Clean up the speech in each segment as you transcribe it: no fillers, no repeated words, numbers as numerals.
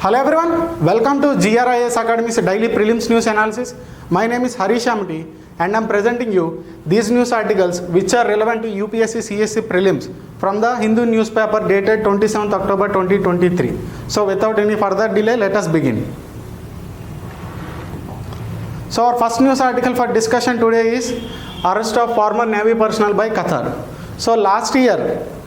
Hello everyone, welcome to GRIS Academy's daily prelims news analysis. My name is Harish Amti and I am presenting you these news articles which are relevant to UPSC CSC prelims from the Hindu newspaper dated 27th October 2023. So without any further delay, let us begin. So our first news article for discussion today is arrest of former Navy personnel by Qatar. So last year,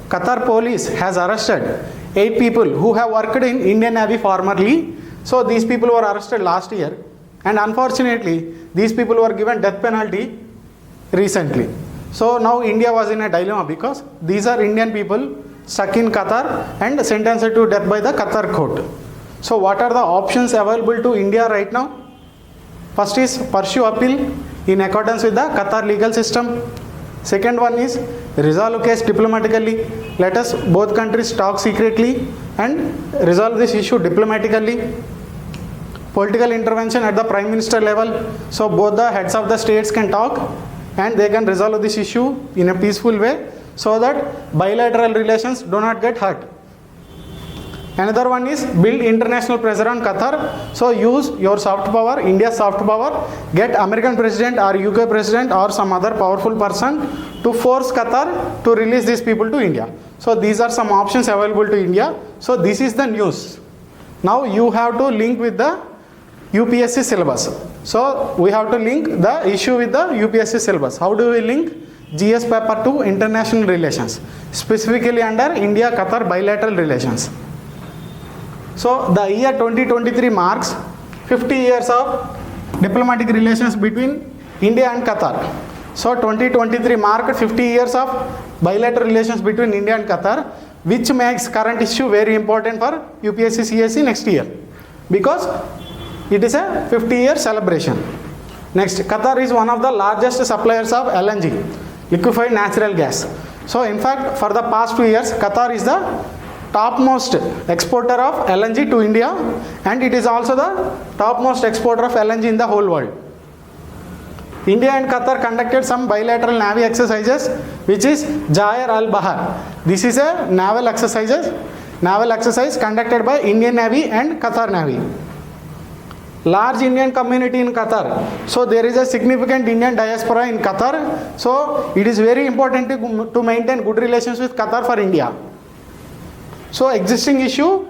Qatar police has arrested 8 people who have worked in Indian Navy formerly. So these people were arrested last year and unfortunately these people were given death penalty recently. So now India was in a dilemma because these are Indian people stuck in Qatar and sentenced to death by the Qatar court. So what are the options available to India right now? First is pursue appeal in accordance with the Qatar legal system. Second one is resolve case diplomatically. Let us both countries talk secretly and resolve this issue diplomatically. Political intervention at the Prime Minister level. So both the heads of the states can talk and they can resolve this issue in a peaceful way so that bilateral relations do not get hurt. Another one is build international pressure on Qatar. So use your soft power, India's soft power, get American president or UK president or some other powerful person to force Qatar to release these people to India. So these are some options available to India. So this is the news. Now you have to link with the UPSC syllabus. So we have to link the issue with the UPSC syllabus. How do we link? GS paper to international relations, specifically under India-Qatar bilateral relations. So the year 2023 marks 50 years of diplomatic relations between India and Qatar. So 2023 marked 50 years of bilateral relations between India and Qatar, which makes current issue very important for UPSC CSC next year because it is a 50-year celebration. Next, Qatar is one of the largest suppliers of LNG, liquefied natural gas. So in fact, for the past 2 years, Qatar is the topmost exporter of LNG to India and it is also the topmost exporter of LNG in the whole world. India and Qatar conducted some bilateral Navy exercises which is Jair al-Bahar. This is a naval exercise conducted by Indian Navy and Qatar Navy. Large Indian community in Qatar. So there is a significant Indian diaspora in Qatar. So it is very important to maintain good relations with Qatar for India. So existing issue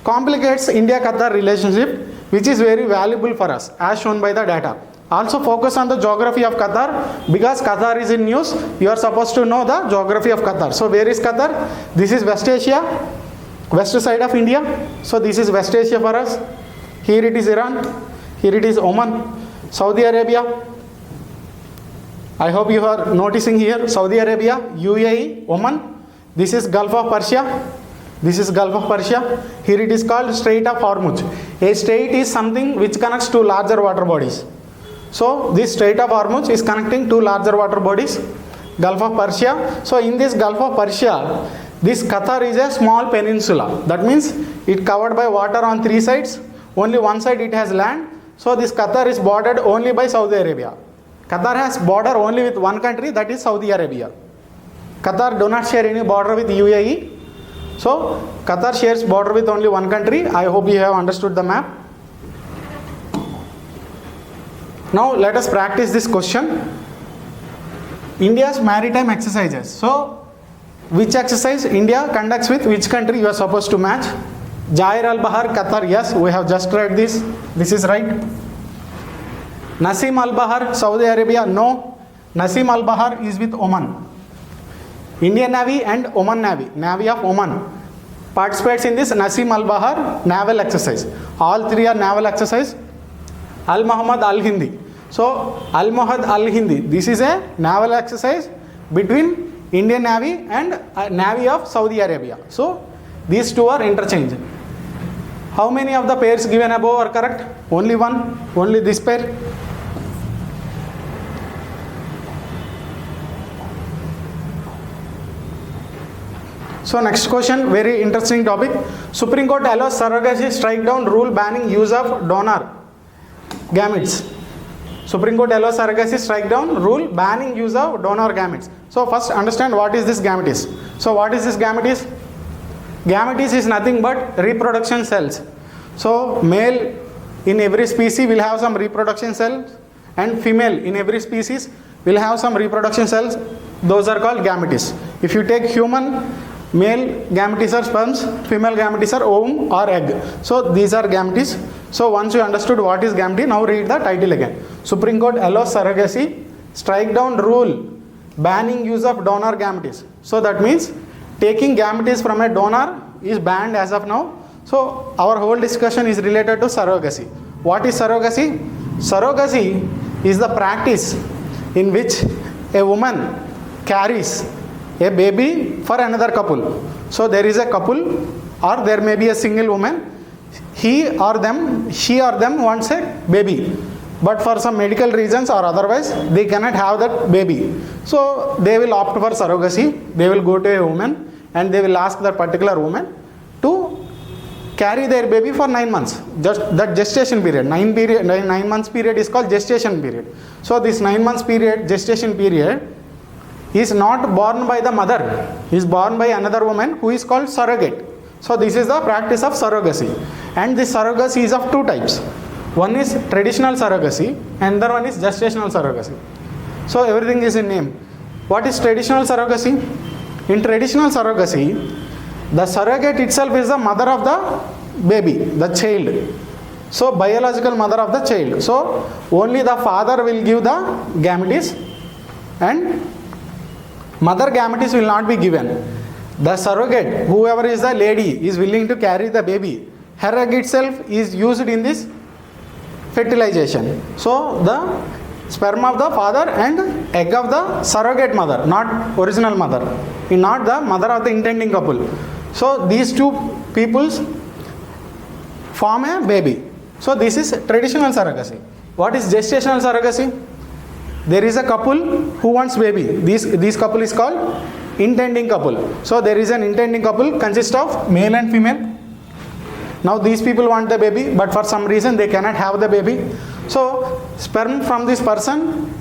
complicates India-Qatar relationship which is very valuable for us as shown by the data. Also focus on the geography of Qatar because Qatar is in news. You are supposed to know the geography of Qatar. So where is Qatar? This is West Asia, west side of India. So this is West Asia for us. Here it is Iran, here it is Oman, Saudi Arabia. I hope you are noticing here Saudi Arabia, UAE, Oman. This is Gulf of Persia. This is Gulf of Persia. Here it is called Strait of Hormuz. A strait is something which connects two larger water bodies. So this Strait of Hormuz is connecting two larger water bodies. Gulf of Persia. So in this Gulf of Persia, this Qatar is a small peninsula. That means it covered by water on 3 sides. Only one side it has land. So this Qatar is bordered only by Saudi Arabia. Qatar has border only with one country, that is Saudi Arabia. Qatar do not share any border with UAE. So Qatar shares border with only one country. I hope you have understood the map. Now let us practice this question. India's maritime exercises. So which exercise India conducts with which country you are supposed to match? Jair al-Bahar, Qatar, yes, we have just read this. This is right. Nasim al-Bahar, Saudi Arabia, no. Nasim al-Bahar is with Oman. Indian Navy and Oman Navy, Navy of Oman, participates in this Nasim al-Bahar naval exercise. All three are naval exercise. Al-Muhammad al-Hindi. So Al-Muhammad al-Hindi, this is a naval exercise between Indian Navy and Navy of Saudi Arabia. So these two are interchanged. How many of the pairs given above are correct? Only one, only this pair. So next question, very interesting topic. Supreme Court allows surrogacy strike down rule banning use of donor gametes. Supreme Court allows surrogacy strike down rule banning use of donor gametes. So first understand what is this gametes. So what is this gametes? Gametes is nothing but reproduction cells. So male in every species will have some reproduction cells, and female in every species will have some reproduction cells. Those are called gametes. If you take human, male gametes are sperms, female gametes are ovum or egg. So these are gametes. So once you understood what is gamete, now read the title again. Supreme Court allows surrogacy, strike down rule banning use of donor gametes. So that means taking gametes from a donor is banned as of now. So our whole discussion is related to surrogacy. What is surrogacy? Surrogacy is the practice in which a woman carries a baby for another couple. So there is a couple, or there may be a single woman. She or them wants a baby, but for some medical reasons or otherwise they cannot have that baby. So they will opt for surrogacy. They will go to a woman and they will ask that particular woman to carry their baby for 9 months. Just that gestation period, 9 months period is called gestation period. So this 9 months period, gestation period, is not born by the mother, is born by another woman who is called surrogate. So this is the practice of surrogacy, and this surrogacy is of two types. One is traditional surrogacy and other one is gestational surrogacy. So everything is in name. What is traditional surrogacy? In traditional surrogacy, the surrogate itself is the mother of the baby, the child. So biological mother of the child. So only the father will give the gametes and mother gametes will not be given. The surrogate, whoever is the lady, is willing to carry the baby. Her egg itself is used in this fertilization. So the sperm of the father and egg of the surrogate mother, not original mother, not the mother of the intending couple. So these two peoples form a baby. So this is traditional surrogacy. What is gestational surrogacy? There is a couple who wants baby. This couple is called intending couple. So there is an intending couple consists of male and female. Now these people want the baby, but for some reason they cannot have the baby. So sperm from this person,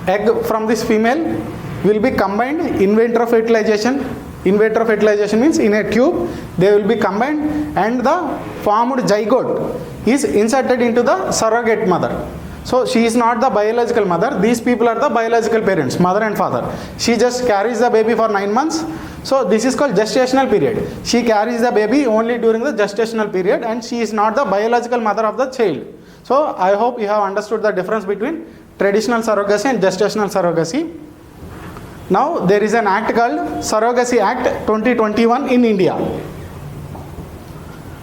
egg from this female will be combined in vitro fertilization. In vitro fertilization means in a tube they will be combined and the formed zygote is inserted into the surrogate mother. So she is not the biological mother. These people are the biological parents, mother and father. She just carries the baby for 9 months. So this is called gestational period. She carries the baby only during the gestational period and she is not the biological mother of the child. So I hope you have understood the difference between traditional surrogacy and gestational surrogacy. Now there is an act called Surrogacy Act 2021 in India.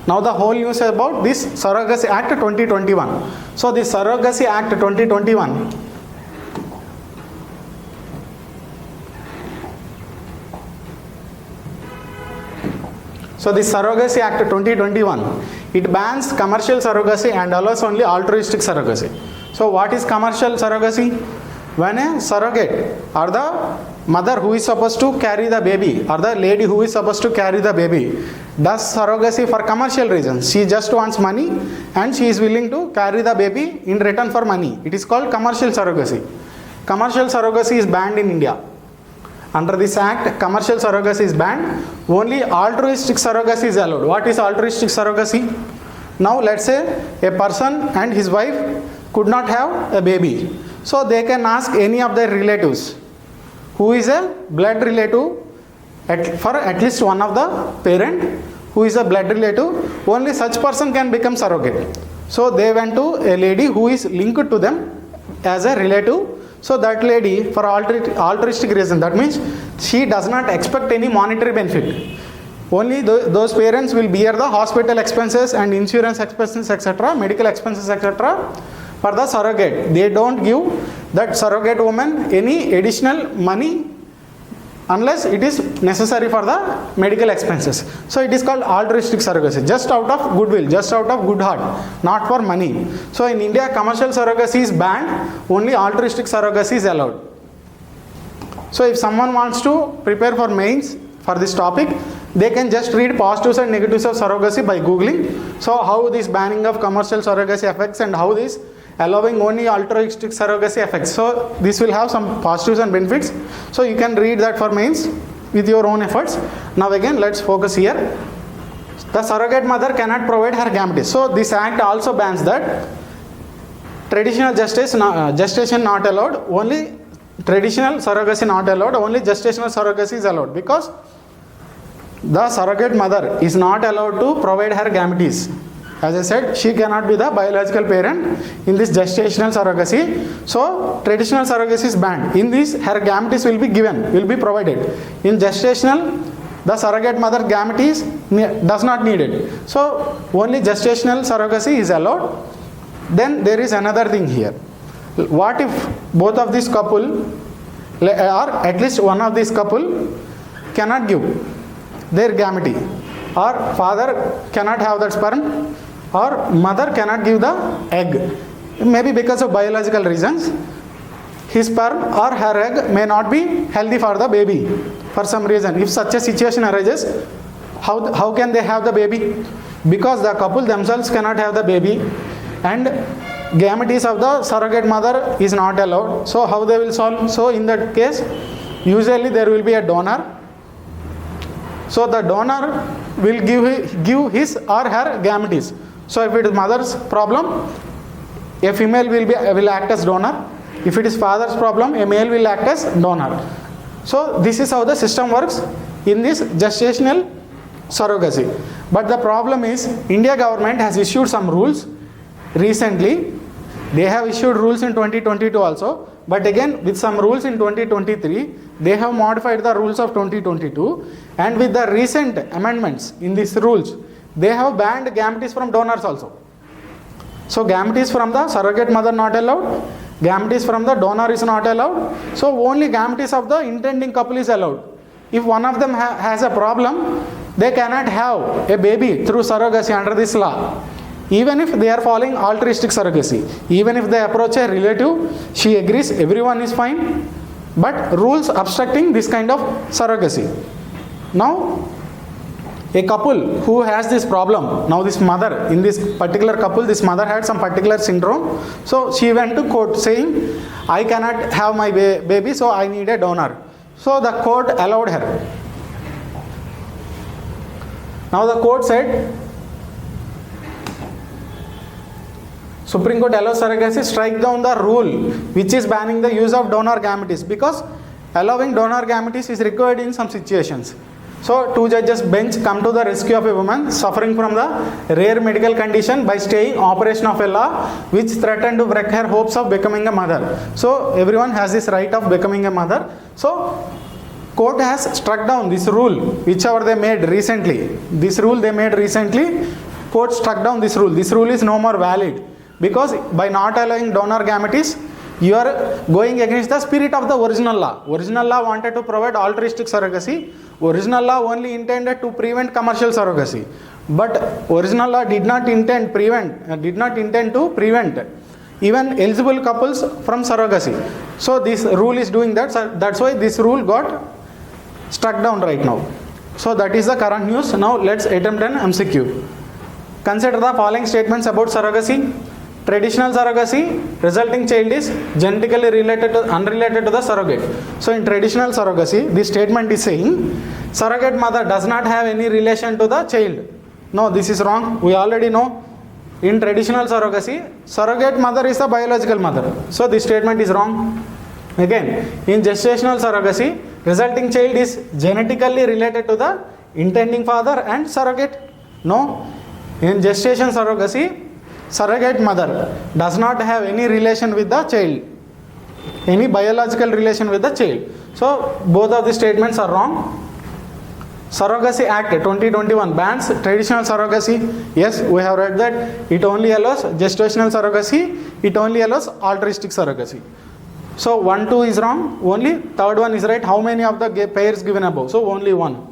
Now the whole news is about this Surrogacy Act 2021. So the Surrogacy Act 2021 So the Surrogacy Act 2021, it bans commercial surrogacy and allows only altruistic surrogacy. So what is commercial surrogacy? When a surrogate or the mother who is supposed to carry the baby or the lady who is supposed to carry the baby does surrogacy for commercial reasons. She just wants money and she is willing to carry the baby in return for money. It is called commercial surrogacy. Commercial surrogacy is banned in India. Under this act, commercial surrogacy is banned. Only altruistic surrogacy is allowed. What is altruistic surrogacy? Now let's say a person and his wife could not have a baby. So they can ask any of their relatives who is a blood relative for at least one of the parent who is a blood relative. Only such person can become surrogate. So they went to a lady who is linked to them as a relative. So that lady, for altruistic reason, that means she does not expect any monetary benefit. Only those parents will bear the hospital expenses and insurance expenses, etc., medical expenses, etc., for the surrogate. They don't give that surrogate woman any additional money unless it is necessary for the medical expenses. So it is called altruistic surrogacy, just out of goodwill, just out of good heart, not for money. So in India, commercial surrogacy is banned, only altruistic surrogacy is allowed. So if someone wants to prepare for mains for this topic, they can just read positives and negatives of surrogacy by googling. So how this banning of commercial surrogacy affects and how this allowing only altruistic surrogacy affects. So this will have some positives and benefits. So you can read that for mains with your own efforts. Now again, let's focus here. the surrogate mother cannot provide her gametes. So this act also bans that traditional gestation not allowed, only traditional surrogacy not allowed, only gestational surrogacy is allowed, because the surrogate mother is not allowed to provide her gametes. As I said, she cannot be the biological parent in this gestational surrogacy. So traditional surrogacy is banned. In this, her gametes will be given, will be provided. In gestational, the surrogate mother gametes does not need it. So only gestational surrogacy is allowed. Then there is another thing here. What if both of this couple, or at least one of this couple, cannot give their gamete, or father cannot have that sperm, or mother cannot give the egg, maybe because of biological reasons. His sperm or her egg may not be healthy for the baby for some reason. If such a situation arises, how can they have the baby? Because the couple themselves cannot have the baby, and gametes of the surrogate mother is not allowed. So how they will solve? So in that case, usually there will be a donor. So the donor will give his or her gametes. So if it is mother's problem, a female will act as donor. If it is father's problem, a male will act as donor. So this is how the system works in this gestational surrogacy. But the problem is, India government has issued some rules recently. They have issued rules in 2022 also, but again with some rules in 2023, they have modified the rules of 2022, and with the recent amendments in these rules, they have banned gametes from donors also. So gametes from the surrogate mother not allowed, gametes from the donor is not allowed, so only gametes of the intending couple is allowed. If one of them has a problem, they cannot have a baby through surrogacy under this law. Even if they are following altruistic surrogacy, even if they approach a relative, she agrees, everyone is fine, but rules obstructing this kind of surrogacy. Now, a couple who has this problem, now this mother, in this particular couple, this mother had some particular syndrome, so she went to court saying, I cannot have my baby, so I need a donor. So the court allowed her. Now the court said, Supreme Court allows surrogacy, strike down the rule which is banning the use of donor gametes, because allowing donor gametes is required in some situations. So two judges bench come to the rescue of a woman suffering from the rare medical condition by staying operation of a law which threatened to wreck her hopes of becoming a mother. So everyone has this right of becoming a mother. So court has struck down this rule whichever they made recently. This rule they made recently, court struck down this rule. This rule is no more valid, because by not allowing donor gametes, you are going against the spirit of the original law. Original law wanted to provide altruistic surrogacy. Original law only intended to prevent commercial surrogacy. But original law did not intend to prevent even eligible couples from surrogacy. So this rule is doing that. So that's why this rule got struck down right now. So that is the current news. Now let's attempt an MCQ. Consider the following statements about surrogacy. Traditional surrogacy, resulting child is genetically unrelated to the surrogate. So in traditional surrogacy, this statement is saying surrogate mother does not have any relation to the child. No, this is wrong. We already know in traditional surrogacy, surrogate mother is the biological mother. So this statement is wrong. Again, in gestational surrogacy, resulting child is genetically related to the intending father and surrogate. No, in gestation surrogacy, surrogate mother does not have any relation with the child, any biological relation with the child. So both of the statements are wrong. Surrogacy Act 2021 bans traditional surrogacy. Yes, we have read that it only allows gestational surrogacy, it only allows altruistic surrogacy. So 1, 2 is wrong, only third one is right. How many of the pairs given above? So only one.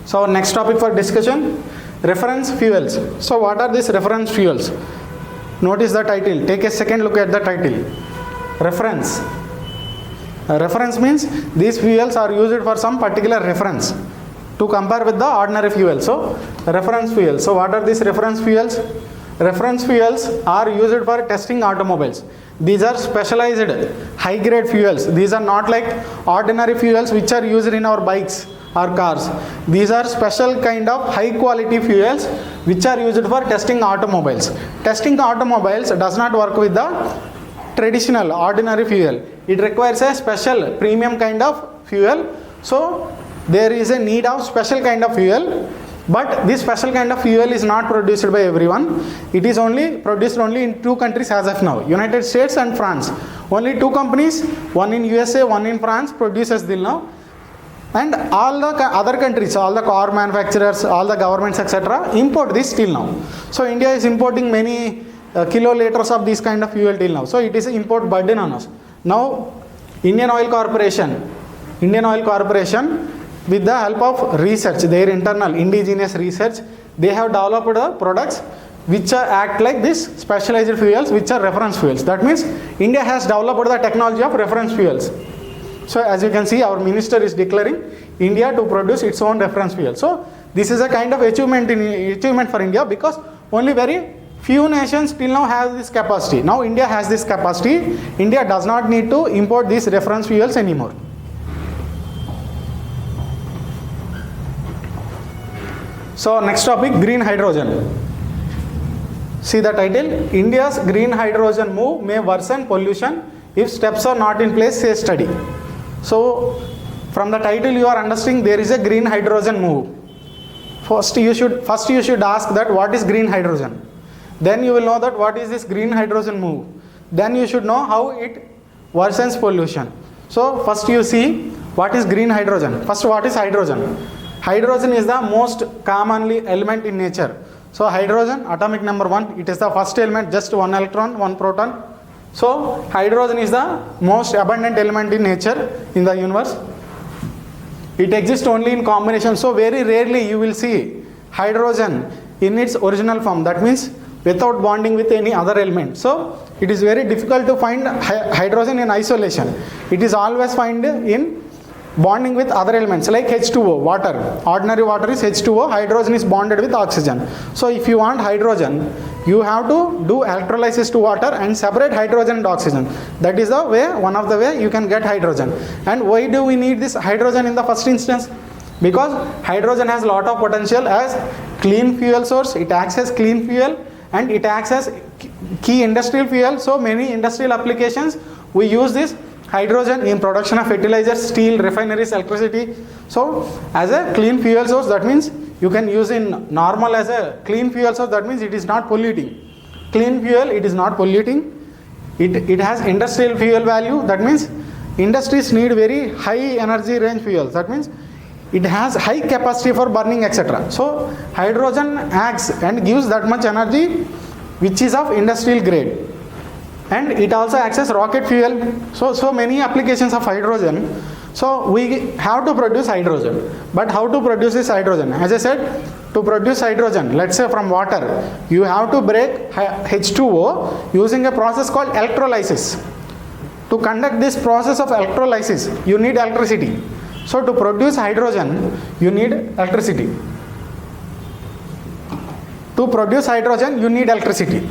So next topic for discussion, reference fuels. So what are these reference fuels? Notice the title. Take a second look at the title. Reference. Reference means these fuels are used for some particular reference to compare with the ordinary fuel. So reference fuel. So what are these reference fuels? reference fuels are used for testing automobiles. These are specialized high grade fuels. These are not like ordinary fuels which are used in our bikes or cars. These are special kind of high quality fuels which are used for testing automobiles. Testing automobiles does not work with the traditional ordinary fuel. It requires a special premium kind of fuel. So there is a need of special kind of fuel, but this special kind of fuel is not produced by everyone. It is only produced only in two countries as of now, United States and France. Only two companies, one in USA, one in France, produces till now. And all the other countries, all the car manufacturers, all the governments, etc., import this till now. So India is importing many kiloliters of this kind of fuel till now. So it is an import burden on us. Now Indian Oil Corporation, with the help of research, their internal indigenous research, they have developed products which act like this specialized fuels, which are reference fuels. That means India has developed the technology of reference fuels. So as you can see, our minister is declaring India to produce its own reference fuel. So this is a kind of achievement for India, because only very few nations till now have this capacity. Now India has this capacity. India does not need to import these reference fuels anymore. So next topic, green hydrogen. See the title, India's green hydrogen move may worsen pollution if steps are not in place, say study. So from the title you are understanding there is a green hydrogen move. First you should ask that what is green hydrogen. Then you will know that what is this green hydrogen move. Then you should know how it worsens pollution. So first you see what is green hydrogen. First, what is hydrogen? Hydrogen is the most commonly element in nature. So hydrogen, atomic number 1, it is the first element, just one electron, one proton. So hydrogen is the most abundant element in nature, in the universe. It exists only in combination. So very rarely you will see hydrogen in its original form. That means without bonding with any other element. So it is very difficult to find hydrogen in isolation. It is always found in bonding with other elements like H2O, water. Ordinary water is H2O, hydrogen is bonded with oxygen. So if you want hydrogen, you have to do electrolysis to water and separate hydrogen and oxygen. That is the way, one of the way you can get hydrogen. And why do we need this hydrogen in the first instance? Because hydrogen has a lot of potential as clean fuel source. It acts as clean fuel and it acts as key industrial fuel. So many industrial applications we use this hydrogen in production of fertilizers, steel, refineries, electricity. So as a clean fuel source, that means you can use in normal as a clean fuel source. That means it is not polluting. Clean fuel, it is not polluting. It has industrial fuel value. That means industries need very high energy range fuels. That means it has high capacity for burning, etc. So hydrogen acts and gives that much energy which is of industrial grade. And it also acts as rocket fuel. So many applications of hydrogen. So we have to produce hydrogen. But how to produce this hydrogen? As I said, to produce hydrogen, let's say from water, you have to break H2O using a process called electrolysis. To conduct this process of electrolysis, you need electricity. So to produce hydrogen, you need electricity. To produce hydrogen, you need electricity.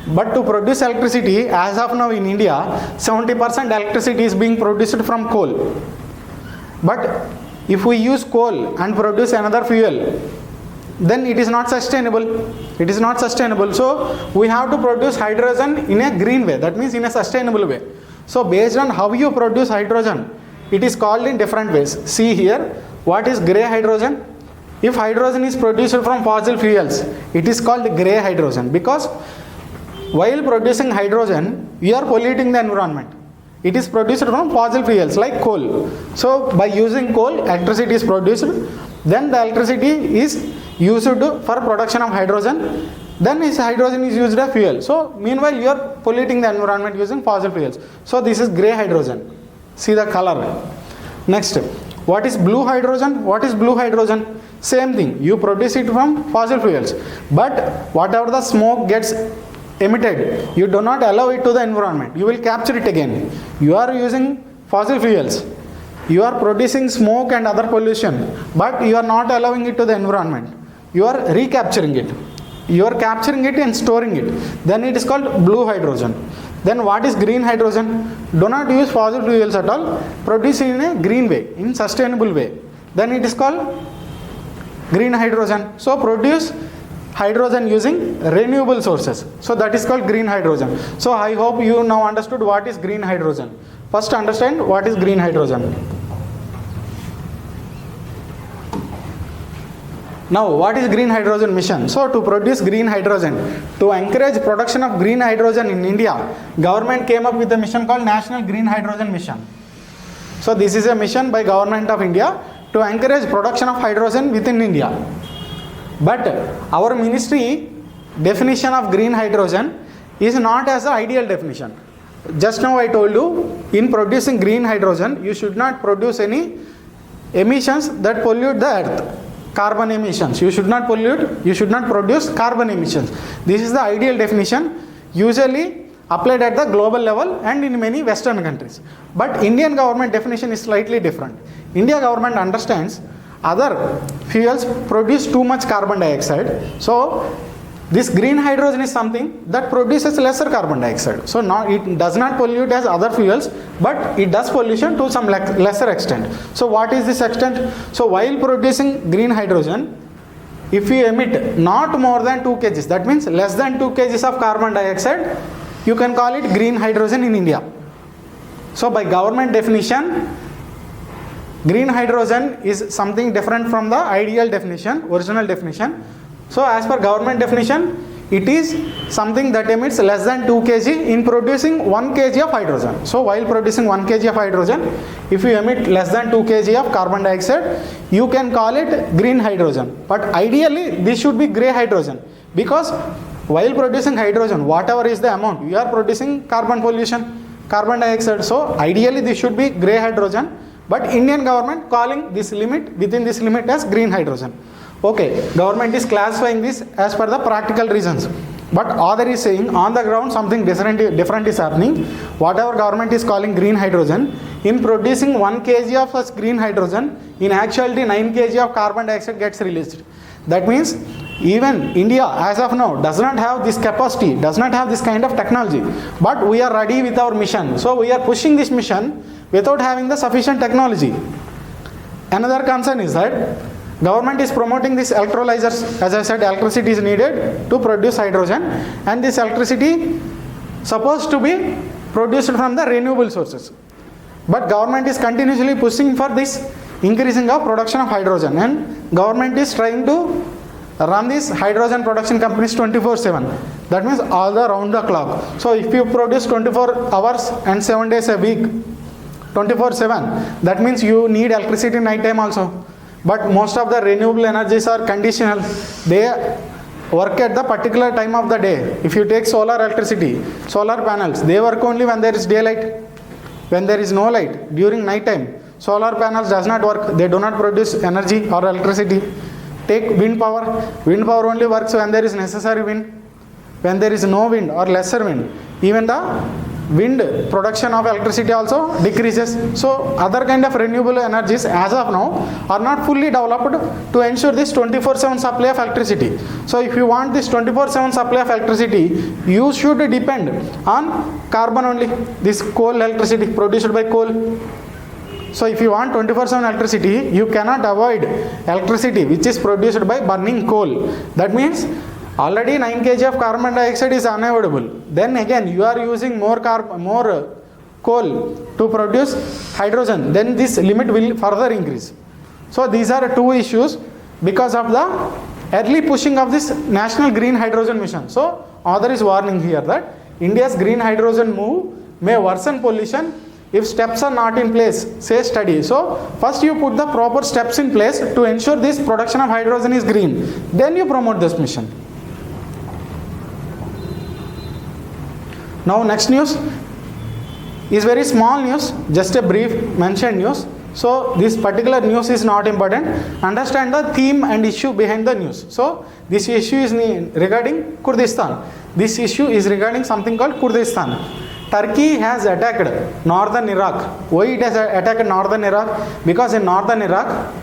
But to produce electricity, as of now in India, 70% electricity is being produced from coal. But if we use coal and produce another fuel, then it is not sustainable. It is not sustainable. So we have to produce hydrogen in a green way. That means in a sustainable way. So based on how you produce hydrogen, it is called in different ways. See here, what is grey hydrogen? If hydrogen is produced from fossil fuels, it is called grey hydrogen, because while producing hydrogen, we are polluting the environment. It is produced from fossil fuels like coal. So by using coal, electricity is produced. Then the electricity is used for production of hydrogen. Then this hydrogen is used as fuel. So meanwhile, you are polluting the environment using fossil fuels. So this is grey hydrogen. See the color. Next, what is blue hydrogen? What is blue hydrogen? Same thing. You produce it from fossil fuels. But whatever the smoke gets emitted, you do not allow it to the environment. You will capture it again. You are using fossil fuels. You are producing smoke and other pollution, but you are not allowing it to the environment. You are recapturing it. You are capturing it and storing it. Then it is called blue hydrogen. Then what is green hydrogen? Do not use fossil fuels at all. Produce in a green way, in sustainable way. Then it is called green hydrogen. So produce hydrogen using renewable sources. So that is called green hydrogen. So I hope you now understood what is green hydrogen. First understand what is green hydrogen. Now what is green hydrogen mission? So to produce green hydrogen, to encourage production of green hydrogen in India, government came up with a mission called National Green Hydrogen Mission. So this is a mission by Government of India to encourage production of hydrogen within India. But our ministry definition of green hydrogen is not as an ideal definition. Just now I told you, in producing green hydrogen, you should not produce any emissions that pollute the earth. Carbon emissions. You should not pollute, you should not produce carbon emissions. This is the ideal definition usually applied at the global level and in many Western countries. But Indian government definition is slightly different. India government understands other fuels produce too much carbon dioxide. So this green hydrogen is something that produces lesser carbon dioxide. So it does not pollute as other fuels, but it does pollution to some lesser extent. So what is this extent? So while producing green hydrogen, if you emit not more than 2 kgs, that means less than 2 kgs of carbon dioxide, you can call it green hydrogen in India. So by government definition, green hydrogen is something different from the ideal definition, original definition. So as per government definition, it is something that emits less than 2 kg in producing 1 kg of hydrogen. So while producing 1 kg of hydrogen, if you emit less than 2 kg of carbon dioxide, you can call it green hydrogen. But ideally, this should be grey hydrogen, because while producing hydrogen, whatever is the amount, you are producing carbon pollution, carbon dioxide. So ideally, this should be grey hydrogen, but Indian government calling this limit, within this limit, as green hydrogen. Okay, government is classifying this as per the practical reasons. But author is saying on the ground something different is happening. Whatever government is calling green hydrogen, in producing 1 kg of such green hydrogen, in actuality 9 kg of carbon dioxide gets released. That means even India as of now does not have this capacity, does not have this kind of technology. But we are ready with our mission. So we are pushing this mission without having the sufficient technology. Another concern is that government is promoting these electrolyzers. As I said, electricity is needed to produce hydrogen, and this electricity supposed to be produced from the renewable sources. But government is continuously pushing for this increasing of production of hydrogen, and government is trying to run these hydrogen production companies 24/7. That means all the round the clock. So if you produce 24 hours and 7 days a week, 24/7, that means you need electricity night time also. But most of the renewable energies are conditional. They work at the particular time of the day. If you take solar electricity, solar panels, they work only when there is daylight. When there is no light, during night time, solar panels does not work. They do not produce energy or electricity. Take wind power. Wind power only works when there is necessary wind. When there is no wind or lesser wind, even the wind production of electricity also decreases. So other kind of renewable energies as of now are not fully developed to ensure this 24/7 supply of electricity. So if you want this 24/7 supply of electricity, you should depend on carbon only, this coal electricity produced by coal. So if you want 24/7 electricity, you cannot avoid electricity which is produced by burning coal. That means already 9 kg of carbon dioxide is unavoidable. Then again you are using more coal to produce hydrogen. Then this limit will further increase. So these are two issues because of the early pushing of this National Green Hydrogen Mission. So author is warning here that India's green hydrogen move may worsen pollution if steps are not in place, say study. So first you put the proper steps in place to ensure this production of hydrogen is green. Then you promote this mission. Now next news is very small news, just a brief mentioned news. So this particular news is not important. Understand the theme and issue behind the news. So this issue is regarding Kurdistan. This issue is regarding something called Kurdistan. Turkey has attacked northern Iraq. Why it has attacked northern Iraq? Because in northern Iraq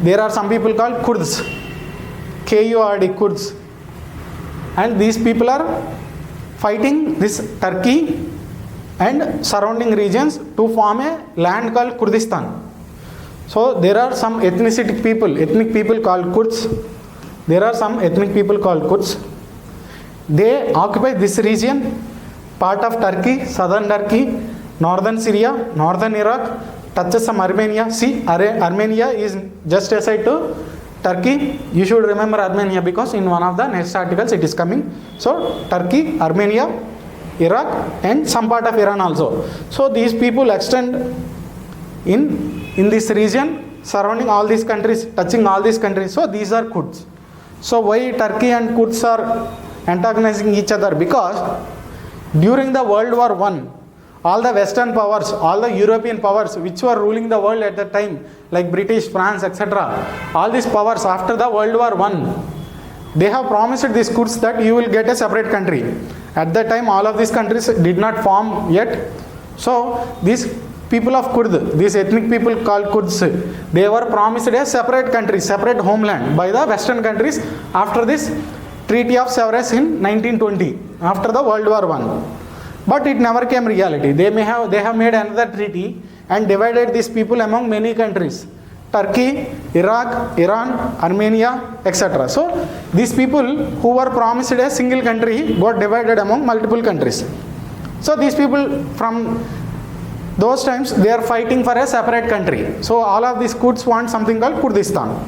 there are some people called Kurds. Kurds. and these people are fighting this Turkey and surrounding regions to form a land called Kurdistan. So there are some ethnic people called Kurds. There are some ethnic people called Kurds. They occupy this region, part of Turkey, southern Turkey, northern Syria, northern Iraq, touches some Armenia. See, Armenia is just aside to Turkey. You should remember Armenia because in one of the next articles it is coming. So Turkey, Armenia, Iraq and some part of Iran also. So these people extend in this region, surrounding all these countries, touching all these countries. So these are Kurds. So why Turkey and Kurds are antagonizing each other? Because during the World War I, all the Western powers, all the European powers which were ruling the world at that time, like British, France, etc., all these powers after the World War I, they have promised these Kurds that you will get a separate country. At that time, all of these countries did not form yet. So these people of Kurd, these ethnic people called Kurds, they were promised a separate country, separate homeland by the Western countries after this Treaty of Sevres in 1920, after the World War I. But it never came reality. They have made another treaty and divided these people among many countries. Turkey, Iraq, Iran, Armenia, etc. So these people who were promised a single country got divided among multiple countries. So these people from those times, they are fighting for a separate country. So all of these Kurds want something called Kurdistan.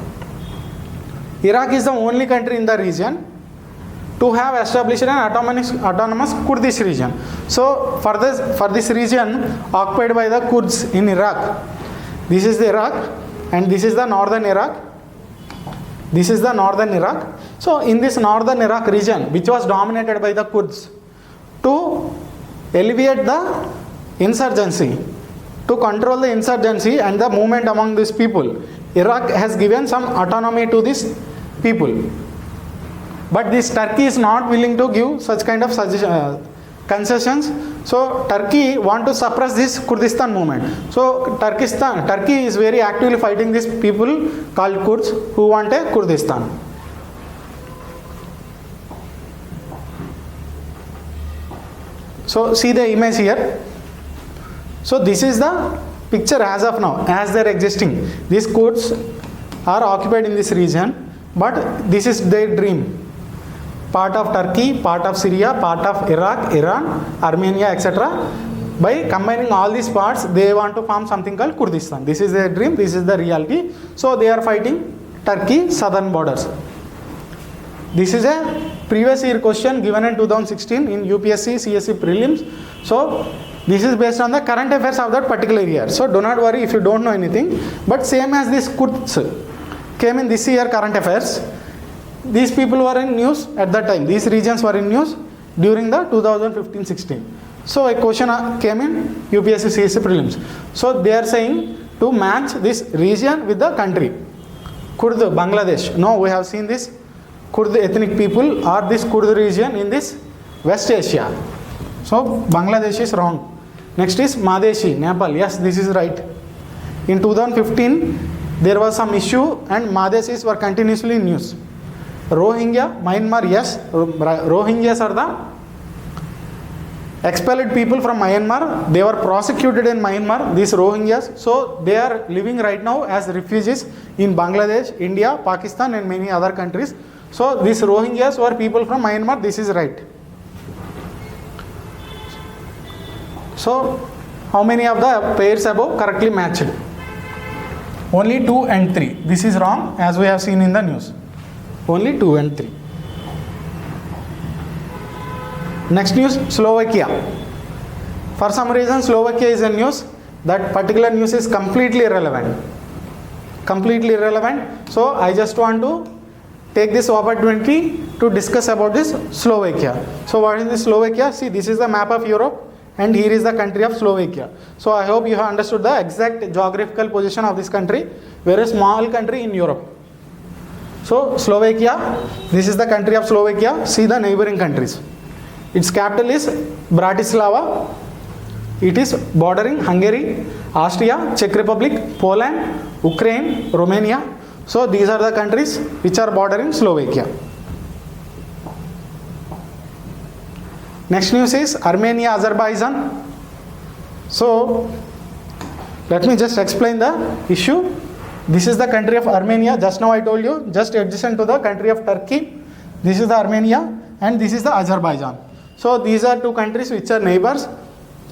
Iraq is the only country in the region to have established an autonomous Kurdish region. So for this region occupied by the Kurds in Iraq, this is the Iraq and this is the northern Iraq. This is the northern Iraq. So in this northern Iraq region, which was dominated by the Kurds, to alleviate the insurgency, to control the insurgency and the movement among these people, Iraq has given some autonomy to these people. But this Turkey is not willing to give such kind of concessions. So Turkey want to suppress this Kurdistan movement. So Turkey is very actively fighting these people called Kurds who want a Kurdistan. So see the image here. So this is the picture as of now, as they are existing. These Kurds are occupied in this region, but this is their dream. Part of Turkey, part of Syria, part of Iraq, Iran, Armenia, etc. By combining all these parts, they want to form something called Kurdistan. This is their dream, this is the reality. So they are fighting Turkey southern borders. This is a previous year question given in 2016 in UPSC CSE prelims. So this is based on the current affairs of that particular year. So do not worry if you don't know anything. But same as this Kurds came in this year current affairs. These people were in news at that time. These regions were in news during the 2015-16. So a question came in UPSC CSE prelims. So they are saying to match this region with the country. Kurd, Bangladesh. No, we have seen this Kurd ethnic people or this Kurd region in this West Asia. So Bangladesh is wrong. Next is Madheshi, Nepal. Yes, this is right. In 2015, there was some issue and Madheshis were continuously in news. Rohingya, Myanmar, yes. Rohingyas are the expelled people from Myanmar. They were prosecuted in Myanmar, these Rohingyas. So they are living right now as refugees in Bangladesh, India, Pakistan and many other countries. So these Rohingyas were people from Myanmar. This is right. So how many of the pairs above correctly matched? Only 2 and 3. This is wrong as we have seen in the news. Only 2 and 3. Next news, Slovakia. For some reason Slovakia is a news. That particular news is completely irrelevant. Completely irrelevant. So I just want to take this opportunity to discuss about this Slovakia. So what is this Slovakia? See, this is the map of Europe and here is the country of Slovakia. So I hope you have understood the exact geographical position of this country. Very small country in Europe. So Slovakia, this is the country of Slovakia. See the neighboring countries. Its capital is Bratislava. It is bordering Hungary, Austria, Czech Republic, Poland, Ukraine, Romania. So these are the countries which are bordering Slovakia. Next news is Armenia, Azerbaijan. So let me just explain the issue. This is the country of Armenia. Just now I told you, just adjacent to the country of Turkey. This is the Armenia and this is the Azerbaijan. So these are two countries which are neighbors.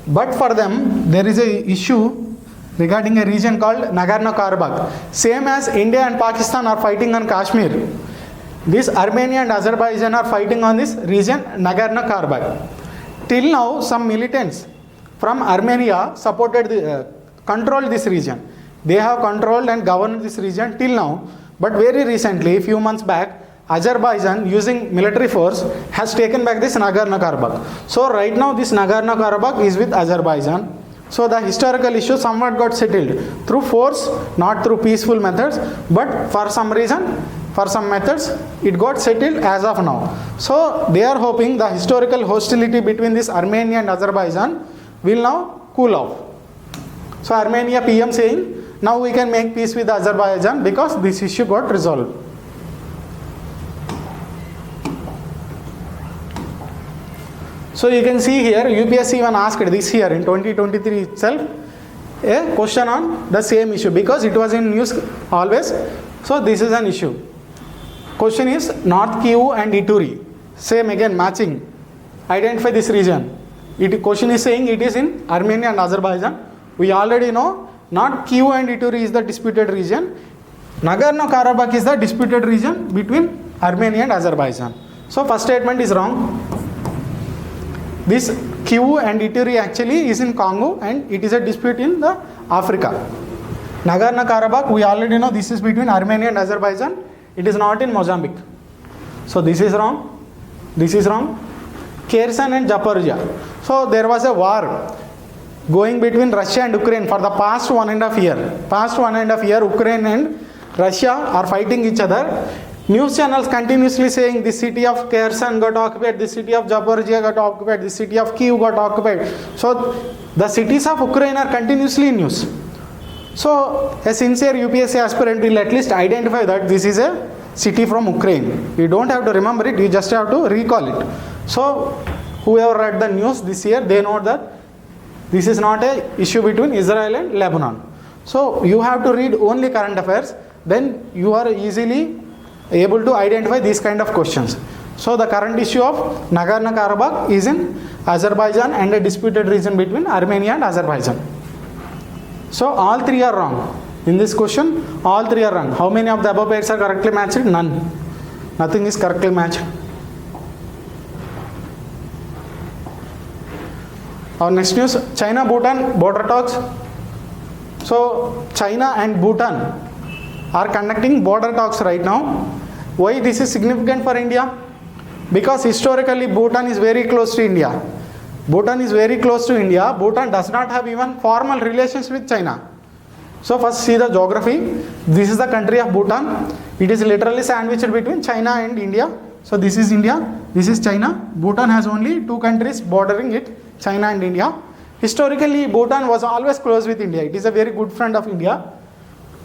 But for them, there is a issue regarding a region called Nagorno-Karabakh. Same as India and Pakistan are fighting on Kashmir, this Armenia and Azerbaijan are fighting on this region Nagorno-Karabakh. Till now, some militants from Armenia controlled this region. They have controlled and governed this region till now. But very recently, few months back, Azerbaijan using military force has taken back this Nagorno-Karabakh. So right now this Nagorno-Karabakh is with Azerbaijan. So the historical issue somewhat got settled through force, not through peaceful methods, but for some reason, for some methods, it got settled as of now. So they are hoping the historical hostility between this Armenia and Azerbaijan will now cool off. So Armenia PM saying, now we can make peace with Azerbaijan because this issue got resolved. So you can see here, UPSC even asked this year in 2023 itself, a question on the same issue because it was in news always. So this is an issue. Question is North Kivu and Ituri. Same again, matching. Identify this region. Question is saying it is in Armenia and Azerbaijan. We already know North Kivu and Ituri is the disputed region. Nagorno-Karabakh is the disputed region between Armenia and Azerbaijan. So first statement is wrong. This Kivu and Ituri actually is in Congo and it is a dispute in the Africa. Nagorno-Karabakh, we already know this is between Armenia and Azerbaijan. It is not in Mozambique. So this is wrong. This is wrong. Kherson and Zaporizhia. So there was a war going between Russia and Ukraine for the past 1.5 year. Past 1.5 year, Ukraine and Russia are fighting each other. News channels continuously saying the city of Kherson got occupied, the city of Zaporizhia got occupied, the city of Kyiv got occupied. So the cities of Ukraine are continuously in news. So a sincere UPSC aspirant will at least identify that this is a city from Ukraine. You don't have to remember it, you just have to recall it. So whoever read the news this year, they know that this is not a issue between Israel and Lebanon. So you have to read only current affairs, then you are easily able to identify these kind of questions. So the current issue of Nagorno-Karabakh is in Azerbaijan and a disputed region between Armenia and Azerbaijan. So all three are wrong. In this question, all three are wrong. How many of the above pairs are correctly matched? None. Nothing is correctly matched. Our next news, China-Bhutan border talks. So China and Bhutan are conducting border talks right now. Why this is significant for India? Because historically Bhutan is very close to India. Bhutan is very close to India. Bhutan does not have even formal relations with China. So first see the geography. This is the country of Bhutan. It is literally sandwiched between China and India. So this is India, this is China. Bhutan has only two countries bordering it, China and India. Historically Bhutan was always close with India. It is a very good friend of India.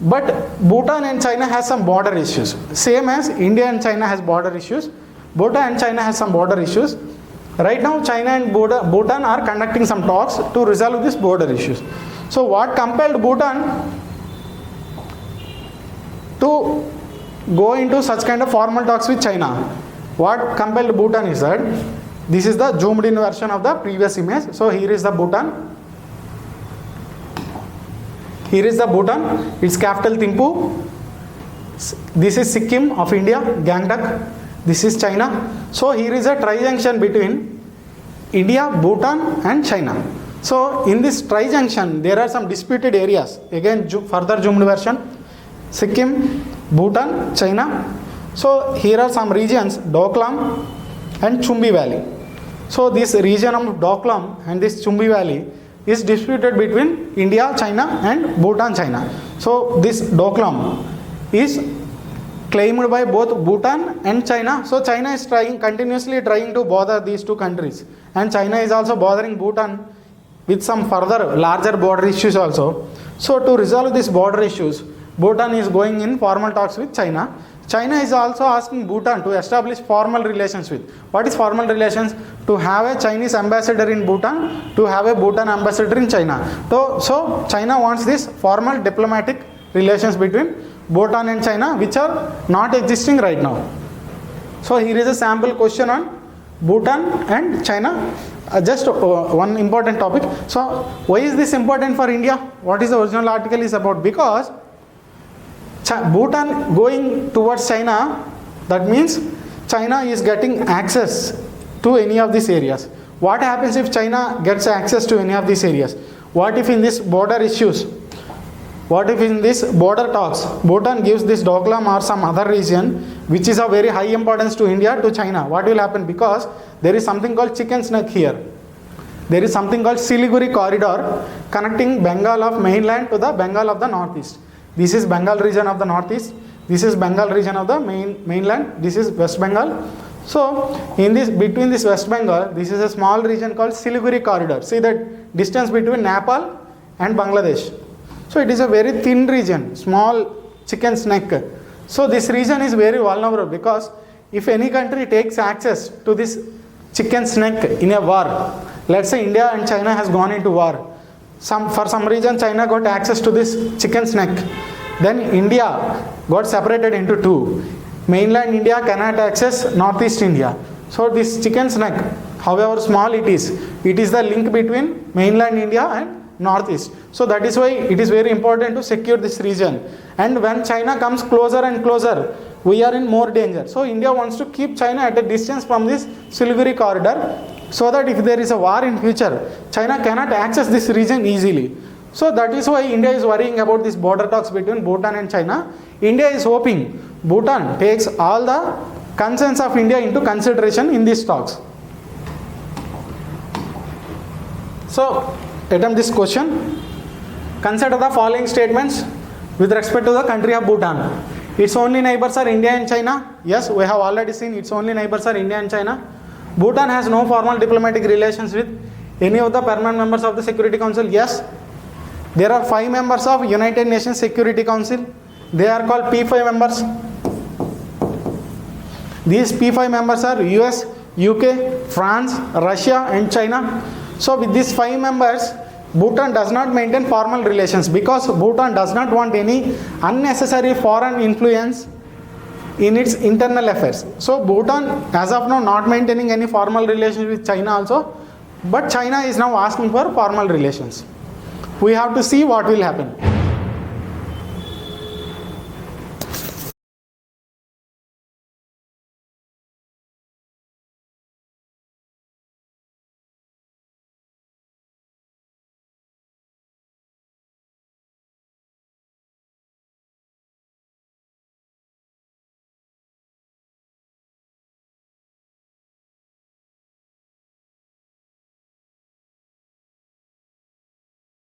But Bhutan and China has some border issues. Same as India and China has border issues. Bhutan and China has some border issues. Right now China and Bhutan are conducting some talks to resolve these border issues. So what compelled Bhutan to go into such kind of formal talks with China? What compelled Bhutan is that this is the zoomed in version of the previous image. So here is the Bhutan. Here is the Bhutan, its capital Thimphu. This is Sikkim of India, Gangtok. This is China. So here is a tri-junction between India, Bhutan and China. So in this tri-junction, there are some disputed areas. Again, further zoomed version. Sikkim, Bhutan, China. So here are some regions, Doklam and Chumbi Valley. So this region of Doklam and this Chumbi Valley is disputed between India, China and Bhutan, China. So this Doklam is claimed by both Bhutan and China. So China is continuously trying to bother these two countries. And China is also bothering Bhutan with some further larger border issues also. So to resolve these border issues, Bhutan is going in formal talks with China. China is also asking Bhutan to establish formal relations with. What is formal relations? To have a Chinese ambassador in Bhutan, to have a Bhutan ambassador in China. So China wants this formal diplomatic relations between Bhutan and China, which are not existing right now. So here is a sample question on Bhutan and China. Just one important topic. So why is this important for India? What is the original article is about? Because Bhutan going towards China, that means China is getting access to any of these areas. What happens if China gets access to any of these areas? What if in this border issues, what if in this border talks, Bhutan gives this Doklam or some other region which is of very high importance to India to China? What will happen? Because there is something called chicken neck here. There is something called Siliguri corridor connecting Bengal of mainland to the Bengal of the northeast. This is Bengal region of the northeast. This is Bengal region of the mainland. This is West Bengal. So in this, between this West Bengal, this is a small region called Siliguri corridor. See that distance between Nepal and Bangladesh. So it is a very thin region, small chicken's neck. So this region is very vulnerable because if any country takes access to this chicken's neck in a war, let's say India and China has gone into war. For some reason China got access to this chicken's neck. Then India got separated into two. Mainland India cannot access Northeast India. So this chicken's neck, however small it is the link between mainland India and Northeast. So that is why it is very important to secure this region. And when China comes closer and closer, we are in more danger. So India wants to keep China at a distance from this Siliguri corridor, so that if there is a war in future, China cannot access this region easily. So that is why India is worrying about this border talks between Bhutan and China. India is hoping Bhutan takes all the concerns of India into consideration in these talks. So attempt this question. Consider the following statements with respect to the country of Bhutan. Its only neighbors are India and China. Yes, we have already seen its only neighbors are India and China. Bhutan has no formal diplomatic relations with any of the permanent members of the Security Council. Yes, there are 5 members of United Nations Security Council. They are called P5 members. These P5 members are US, UK, France, Russia and China. So with these 5 members, Bhutan does not maintain formal relations because Bhutan does not want any unnecessary foreign influence in its internal affairs. So Bhutan as of now not maintaining any formal relations with China also, but China is now asking for formal relations. We have to see what will happen.